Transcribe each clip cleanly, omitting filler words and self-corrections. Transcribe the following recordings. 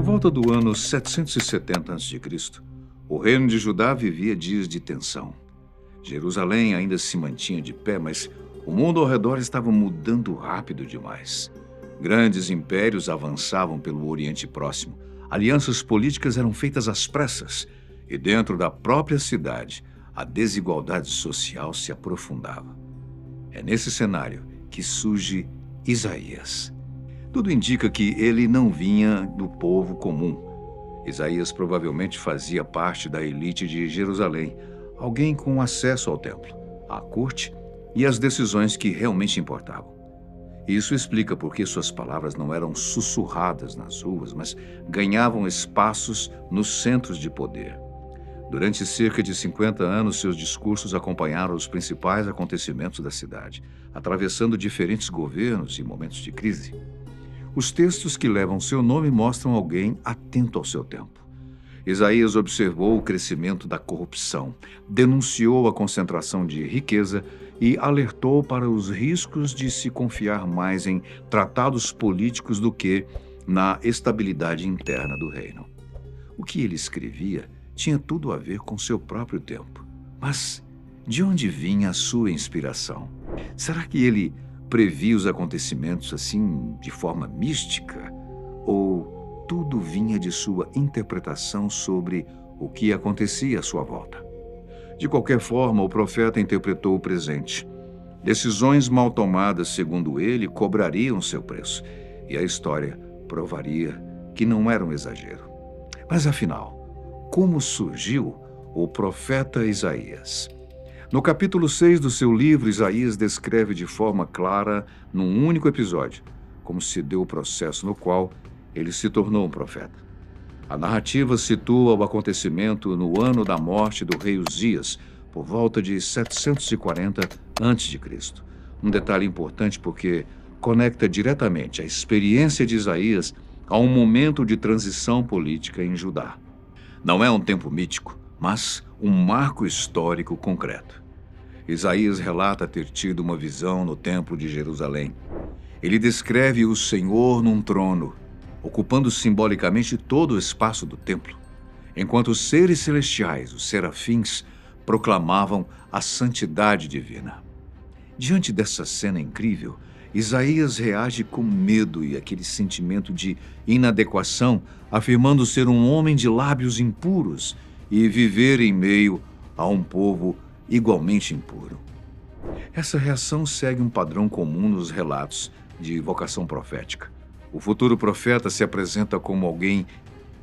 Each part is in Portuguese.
volta do ano 770 a.C., o reino de Judá vivia dias de tensão. Jerusalém ainda se mantinha de pé, mas o mundo ao redor estava mudando rápido demais. Grandes impérios avançavam pelo Oriente Próximo, alianças políticas eram feitas às pressas, e dentro da própria cidade, a desigualdade social se aprofundava. É nesse cenário que surge Isaías. Tudo indica que ele não vinha do povo comum. Isaías provavelmente fazia parte da elite de Jerusalém, alguém com acesso ao templo, à corte e às decisões que realmente importavam. Isso explica por que suas palavras não eram sussurradas nas ruas, mas ganhavam espaços nos centros de poder. Durante cerca de 50 anos, seus discursos acompanharam os principais acontecimentos da cidade, atravessando diferentes governos e momentos de crise. Os textos que levam seu nome mostram alguém atento ao seu tempo. Isaías observou o crescimento da corrupção, denunciou a concentração de riqueza e alertou para os riscos de se confiar mais em tratados políticos do que na estabilidade interna do reino. O que ele escrevia tinha tudo a ver com seu próprio tempo. Mas de onde vinha a sua inspiração? Será que ele previa os acontecimentos assim de forma mística? Ou tudo vinha de sua interpretação sobre o que acontecia à sua volta? De qualquer forma, o profeta interpretou o presente. Decisões mal tomadas, segundo ele, cobrariam seu preço, e a história provaria que não era um exagero. Mas afinal, como surgiu o profeta Isaías? No capítulo 6 do seu livro, Isaías descreve de forma clara, num único episódio, como se deu o processo no qual ele se tornou um profeta. A narrativa situa o acontecimento no ano da morte do rei Uzias, por volta de 740 a.C. Um detalhe importante porque conecta diretamente a experiência de Isaías a um momento de transição política em Judá. Não é um tempo mítico, mas um marco histórico concreto. Isaías relata ter tido uma visão no templo de Jerusalém. Ele descreve o Senhor num trono, ocupando simbolicamente todo o espaço do templo, enquanto os seres celestiais, os serafins, proclamavam a santidade divina. Diante dessa cena incrível, Isaías reage com medo e aquele sentimento de inadequação, afirmando ser um homem de lábios impuros e viver em meio a um povo igualmente impuro. Essa reação segue um padrão comum nos relatos de vocação profética. O futuro profeta se apresenta como alguém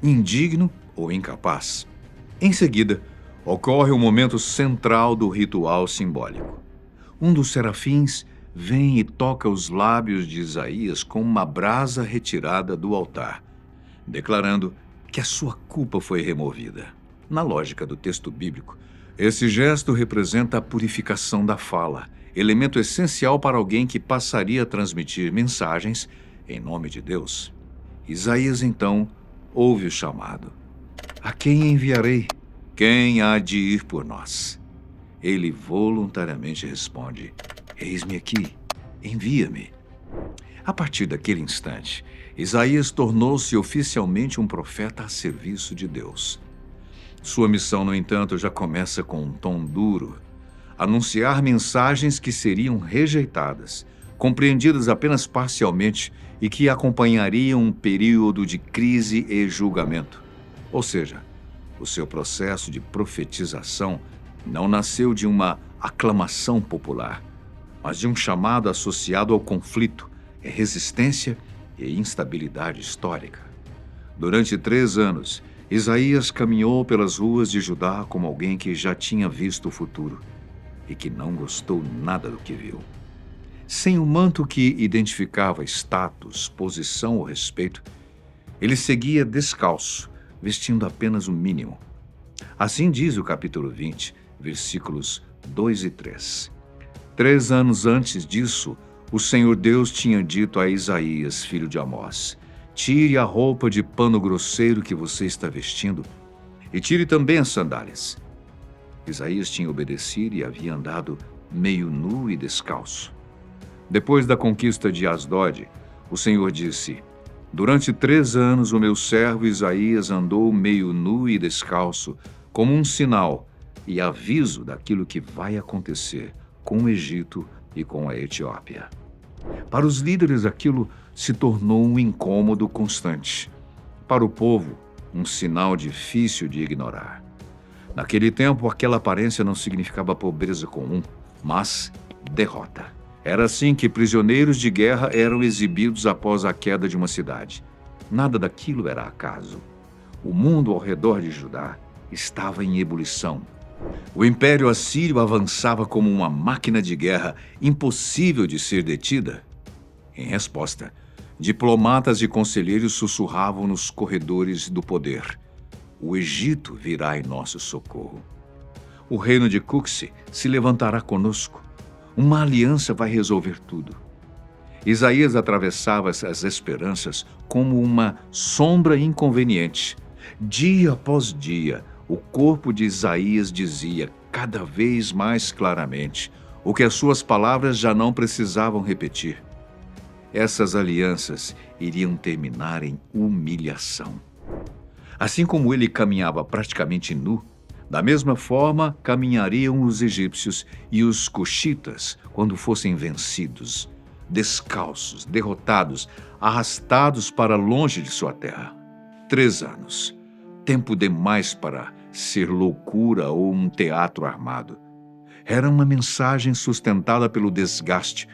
indigno ou incapaz. Em seguida, ocorre o momento central do ritual simbólico. Um dos serafins vem e toca os lábios de Isaías com uma brasa retirada do altar, declarando que a sua culpa foi removida. Na lógica do texto bíblico, esse gesto representa a purificação da fala, elemento essencial para alguém que passaria a transmitir mensagens em nome de Deus. Isaías, então, ouve o chamado. A quem enviarei? Quem há de ir por nós? Ele voluntariamente responde, eis-me aqui, envia-me. A partir daquele instante, Isaías tornou-se oficialmente um profeta a serviço de Deus. Sua missão, no entanto, já começa com um tom duro. Anunciar mensagens que seriam rejeitadas, compreendidas apenas parcialmente e que acompanhariam um período de crise e julgamento. Ou seja, o seu processo de profetização não nasceu de uma aclamação popular, mas de um chamado associado ao conflito, resistência e instabilidade histórica. Durante 3 anos, Isaías caminhou pelas ruas de Judá como alguém que já tinha visto o futuro e que não gostou nada do que viu. Sem o manto que identificava status, posição ou respeito, ele seguia descalço, vestindo apenas o mínimo. Assim diz o capítulo 20, versículos 2 e 3. 3 anos antes disso, o Senhor Deus tinha dito a Isaías, filho de Amós, tire a roupa de pano grosseiro que você está vestindo e tire também as sandálias. Isaías tinha obedecido e havia andado meio nu e descalço. Depois da conquista de Asdod, o Senhor disse, Durante 3 anos o meu servo Isaías andou meio nu e descalço, como um sinal e aviso daquilo que vai acontecer com o Egito e com a Etiópia. Para os líderes, aquilo se tornou um incômodo constante. Para o povo, um sinal difícil de ignorar. Naquele tempo, aquela aparência não significava pobreza comum, mas derrota. Era assim que prisioneiros de guerra eram exibidos após a queda de uma cidade. Nada daquilo era acaso. O mundo ao redor de Judá estava em ebulição. O Império Assírio avançava como uma máquina de guerra impossível de ser detida. Em resposta, diplomatas e conselheiros sussurravam nos corredores do poder: o Egito virá em nosso socorro. O reino de Cuxi se levantará conosco. Uma aliança vai resolver tudo. Isaías atravessava essas esperanças como uma sombra inconveniente. Dia após dia, o corpo de Isaías dizia cada vez mais claramente o que as suas palavras já não precisavam repetir. Essas alianças iriam terminar em humilhação. Assim como ele caminhava praticamente nu, da mesma forma caminhariam os egípcios e os cuxitas quando fossem vencidos, descalços, derrotados, arrastados para longe de sua terra. 3 anos. Tempo demais para ser loucura ou um teatro armado. Era uma mensagem sustentada pelo desgaste,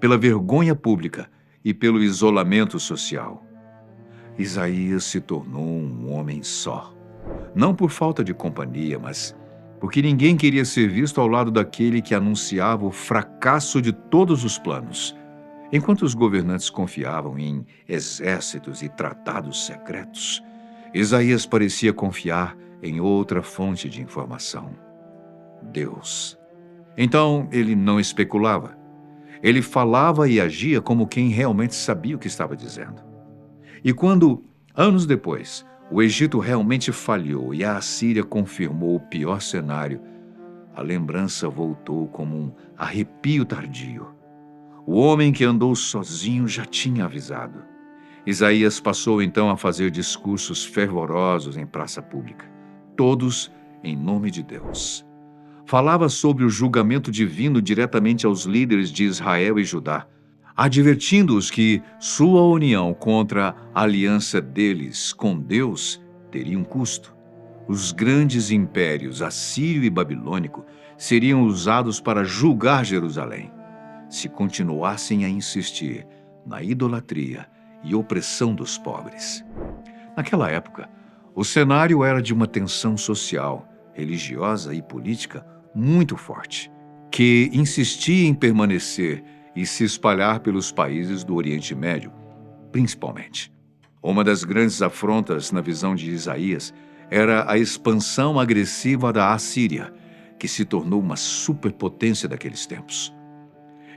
pela vergonha pública e pelo isolamento social. Isaías se tornou um homem só. Não por falta de companhia, mas porque ninguém queria ser visto ao lado daquele que anunciava o fracasso de todos os planos. Enquanto os governantes confiavam em exércitos e tratados secretos, Isaías parecia confiar em outra fonte de informação: Deus. Então ele não especulava. Ele falava e agia como quem realmente sabia o que estava dizendo. E quando, anos depois, o Egito realmente falhou e a Assíria confirmou o pior cenário, a lembrança voltou como um arrepio tardio. O homem que andou sozinho já tinha avisado. Isaías passou então a fazer discursos fervorosos em praça pública, todos em nome de Deus. Falava sobre o julgamento divino diretamente aos líderes de Israel e Judá, advertindo-os que sua união contra a aliança deles com Deus teria um custo. Os grandes impérios assírio e babilônico seriam usados para julgar Jerusalém, se continuassem a insistir na idolatria e opressão dos pobres. Naquela época, o cenário era de uma tensão social, religiosa e política muito forte, que insistia em permanecer e se espalhar pelos países do Oriente Médio, principalmente. Uma das grandes afrontas na visão de Isaías era a expansão agressiva da Assíria, que se tornou uma superpotência daqueles tempos.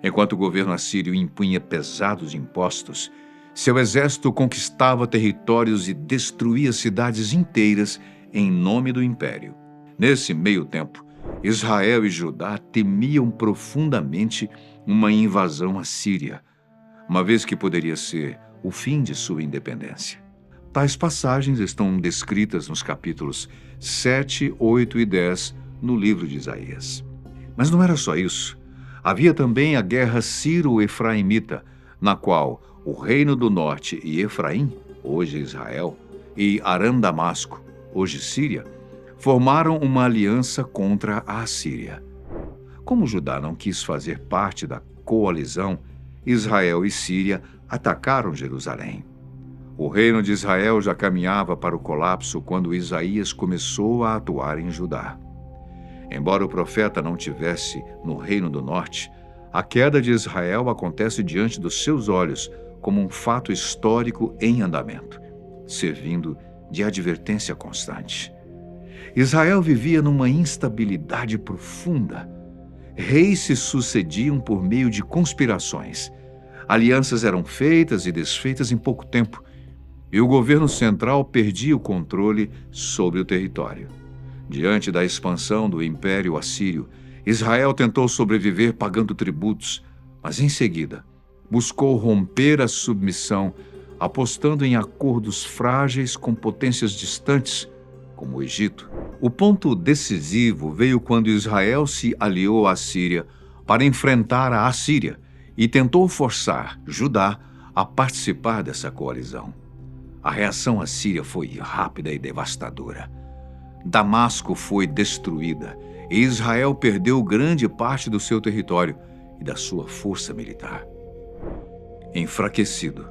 Enquanto o governo assírio impunha pesados impostos, seu exército conquistava territórios e destruía cidades inteiras em nome do império. Nesse meio tempo, Israel e Judá temiam profundamente uma invasão assíria, uma vez que poderia ser o fim de sua independência. Tais passagens estão descritas nos capítulos 7, 8 e 10 no livro de Isaías. Mas não era só isso. Havia também a guerra sírio-efraimita, na qual o reino do norte e Efraim, hoje Israel, e Aram-Damasco, hoje Síria, formaram uma aliança contra a Assíria. Como Judá não quis fazer parte da coalizão, Israel e Síria atacaram Jerusalém. O reino de Israel já caminhava para o colapso quando Isaías começou a atuar em Judá. Embora o profeta não tivesse no reino do norte, a queda de Israel acontece diante dos seus olhos como um fato histórico em andamento, servindo de advertência constante. Israel vivia numa instabilidade profunda. Reis se sucediam por meio de conspirações. Alianças eram feitas e desfeitas em pouco tempo, e o governo central perdia o controle sobre o território. Diante da expansão do Império Assírio, Israel tentou sobreviver pagando tributos, mas em seguida buscou romper a submissão apostando em acordos frágeis com potências distantes, como o Egito. O ponto decisivo veio quando Israel se aliou à Síria para enfrentar a Assíria e tentou forçar Judá a participar dessa coalizão. A reação assíria foi rápida e devastadora. Damasco foi destruída e Israel perdeu grande parte do seu território e da sua força militar. Enfraquecido,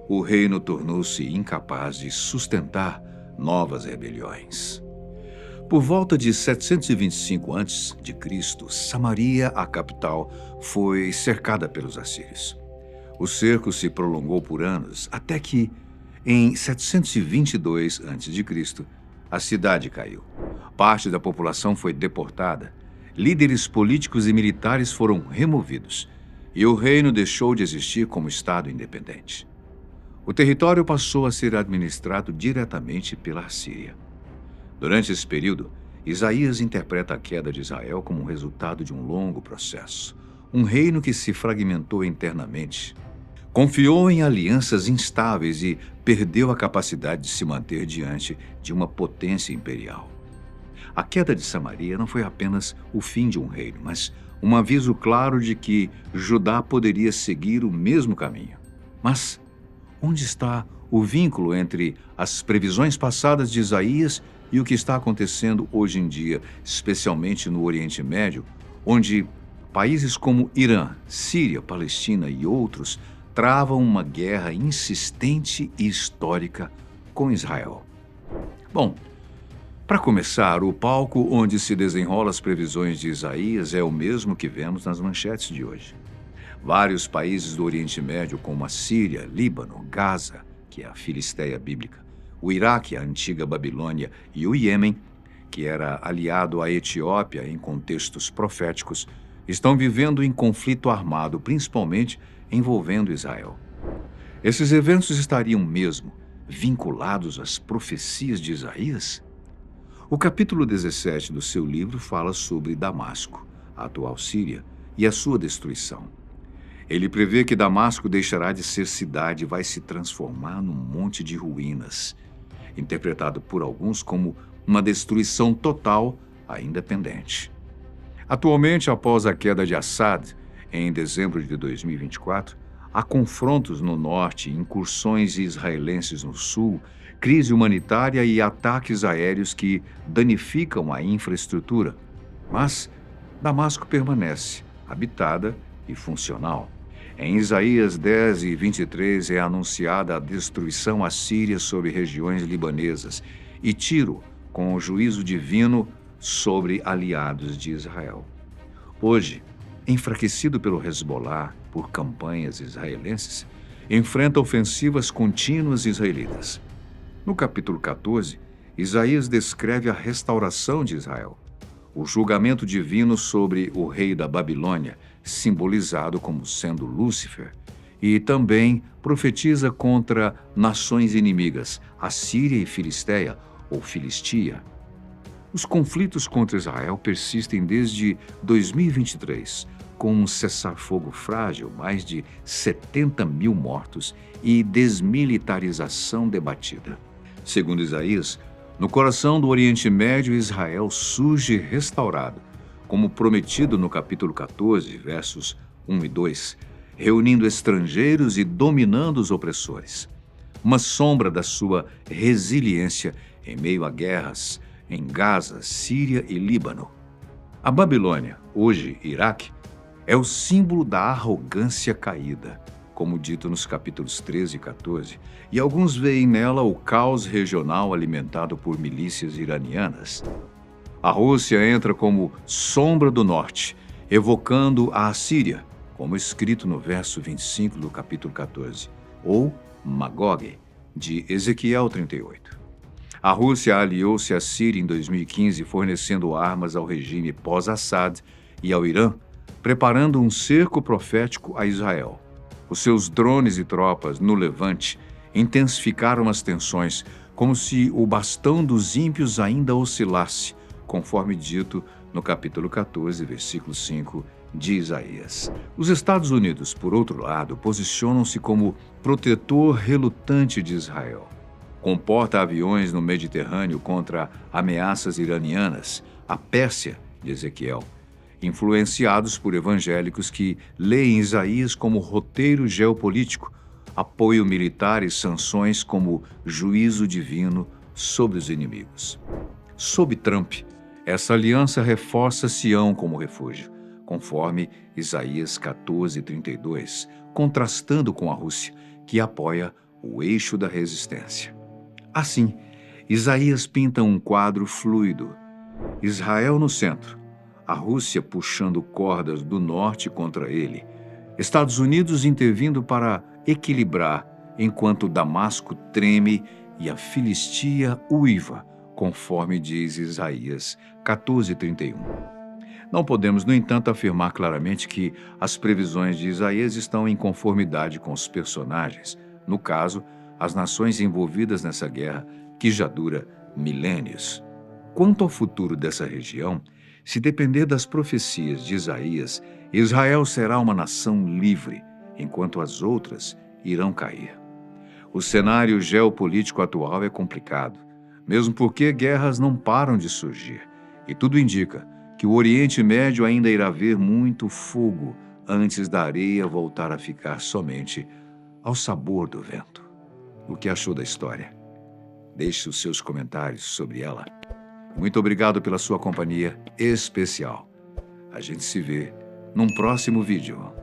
o reino tornou-se incapaz de sustentar novas rebeliões. Por volta de 725 a.C., Samaria, a capital, foi cercada pelos assírios. O cerco se prolongou por anos, até que, em 722 a.C., a cidade caiu. Parte da população foi deportada, líderes políticos e militares foram removidos, e o reino deixou de existir como Estado independente. O território passou a ser administrado diretamente pela Assíria. Durante esse período, Isaías interpreta a queda de Israel como um resultado de um longo processo. Um reino que se fragmentou internamente, confiou em alianças instáveis e perdeu a capacidade de se manter diante de uma potência imperial. A queda de Samaria não foi apenas o fim de um reino, mas um aviso claro de que Judá poderia seguir o mesmo caminho. Mas onde está o vínculo entre as previsões passadas de Isaías e o que está acontecendo hoje em dia, especialmente no Oriente Médio, onde países como Irã, Síria, Palestina e outros travam uma guerra insistente e histórica com Israel? Bom, para começar, o palco onde se desenrolam as previsões de Isaías é o mesmo que vemos nas manchetes de hoje. Vários países do Oriente Médio, como a Síria, Líbano, Gaza, que é a Filistéia bíblica, o Iraque, a antiga Babilônia, e o Iêmen, que era aliado à Etiópia em contextos proféticos, estão vivendo em conflito armado, principalmente envolvendo Israel. Esses eventos estariam mesmo vinculados às profecias de Isaías? O capítulo 17 do seu livro fala sobre Damasco, a atual Síria, e a sua destruição. Ele prevê que Damasco deixará de ser cidade e vai se transformar num monte de ruínas, interpretado por alguns como uma destruição total ainda pendente. Atualmente, após a queda de Assad, em dezembro de 2024, há confrontos no norte, incursões israelenses no sul, crise humanitária e ataques aéreos que danificam a infraestrutura. Mas Damasco permanece habitada e funcional. Em Isaías 10 e 23 é anunciada a destruição assíria sobre regiões libanesas e Tiro com o juízo divino sobre aliados de Israel. Hoje, enfraquecido pelo Hezbollah por campanhas israelenses, enfrenta ofensivas contínuas israelitas. No capítulo 14, Isaías descreve a restauração de Israel, o julgamento divino sobre o rei da Babilônia, simbolizado como sendo Lúcifer, e também profetiza contra nações inimigas, Assíria e Filistéia, ou Filistia. Os conflitos contra Israel persistem desde 2023, com um cessar-fogo frágil, mais de 70 mil mortos e desmilitarização debatida. Segundo Isaías, no coração do Oriente Médio, Israel surge restaurado, como prometido no capítulo 14, versos 1 e 2, reunindo estrangeiros e dominando os opressores. Uma sombra da sua resiliência em meio a guerras em Gaza, Síria e Líbano. A Babilônia, hoje Iraque, é o símbolo da arrogância caída, como dito nos capítulos 13 e 14, e alguns veem nela o caos regional alimentado por milícias iranianas. A Rússia entra como sombra do norte, evocando a Assíria, como escrito no verso 25 do capítulo 14, ou Magog, de Ezequiel 38. A Rússia aliou-se à Síria em 2015, fornecendo armas ao regime pós-Assad e ao Irã, preparando um cerco profético a Israel. Os seus drones e tropas no Levante intensificaram as tensões, como se o bastão dos ímpios ainda oscilasse, conforme dito no capítulo 14, versículos 5 de Isaías. Os Estados Unidos, por outro lado, posicionam-se como protetor relutante de Israel. Com porta-aviões no Mediterrâneo contra ameaças iranianas, a Pérsia de Ezequiel, influenciados por evangélicos que leem Isaías como roteiro geopolítico, apoio militar e sanções como juízo divino sobre os inimigos. Sob Trump, essa aliança reforça Sião como refúgio, conforme Isaías 14:32, contrastando com a Rússia, que apoia o eixo da resistência. Assim, Isaías pinta um quadro fluido: Israel no centro, a Rússia puxando cordas do norte contra ele, Estados Unidos intervindo para equilibrar, enquanto Damasco treme e a Filistia uiva, conforme diz Isaías 14:31. Não podemos, no entanto, afirmar claramente que as previsões de Isaías estão em conformidade com os personagens, no caso, as nações envolvidas nessa guerra, que já dura milênios. Quanto ao futuro dessa região, se depender das profecias de Isaías, Israel será uma nação livre, enquanto as outras irão cair. O cenário geopolítico atual é complicado, mesmo porque guerras não param de surgir, e tudo indica que o Oriente Médio ainda irá ver muito fogo antes da areia voltar a ficar somente ao sabor do vento. O que achou da história? Deixe os seus comentários sobre ela. Muito obrigado pela sua companhia especial. A gente se vê num próximo vídeo.